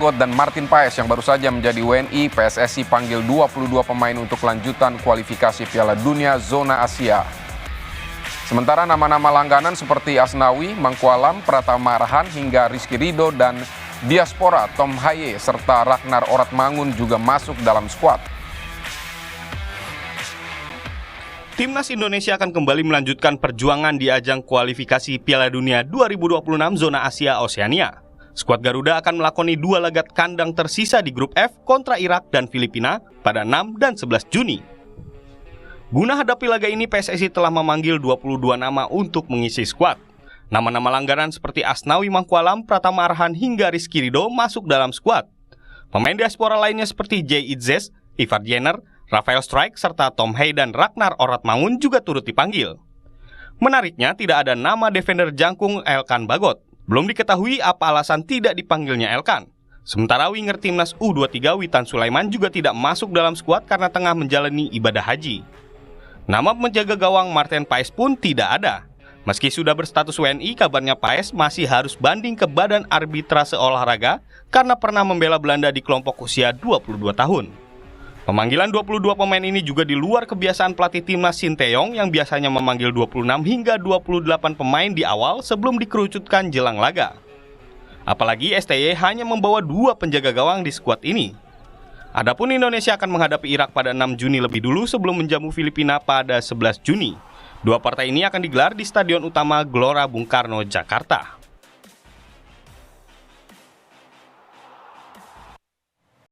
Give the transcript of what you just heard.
Dan Martin Paes yang baru saja menjadi WNI, PSSI panggil 22 pemain untuk lanjutan kualifikasi Piala Dunia Zona Asia. Sementara nama-nama langganan seperti Asnawi, Mangkualam, Pratama Arhan hingga Rizky Ridho dan Diaspora Tom Haye serta Ragnar Oratmangun juga masuk dalam skuad. Timnas Indonesia akan kembali melanjutkan perjuangan di ajang kualifikasi Piala Dunia 2026 Zona Asia Oseania. Skuad Garuda akan melakoni 2 laga kandang tersisa di grup F kontra Irak dan Filipina pada 6 dan 11 Juni. Guna hadapi laga ini, PSSI telah memanggil 22 nama untuk mengisi skuad. Nama-nama langganan seperti Asnawi Mangkualam, Pratama Arhan hingga Rizky Ridho masuk dalam skuad. Pemain diaspora lainnya seperti Jay Itzes, Ivar Jenner, Rafael Strijk, serta Tom Haye dan Ragnar Oratmangun juga turut dipanggil. Menariknya, tidak ada nama defender jangkung Elkan Bagot. Belum diketahui apa alasan tidak dipanggilnya Elkan. Sementara winger timnas U23 Witan Sulaiman juga tidak masuk dalam skuad karena tengah menjalani ibadah haji. Nama penjaga gawang Martin Paes pun tidak ada. Meski sudah berstatus WNI, kabarnya Paes masih harus banding ke Badan Arbitrase Olahraga karena pernah membela Belanda di kelompok usia 22 tahun. Pemanggilan 22 pemain ini juga di luar kebiasaan pelatih timnas Sinteyong yang biasanya memanggil 26 hingga 28 pemain di awal sebelum dikerucutkan jelang laga. Apalagi STY hanya membawa 2 penjaga gawang di skuad ini. Adapun Indonesia akan menghadapi Irak pada 6 Juni lebih dulu sebelum menjamu Filipina pada 11 Juni. 2 partai ini akan digelar di Stadion Utama Gelora Bung Karno, Jakarta.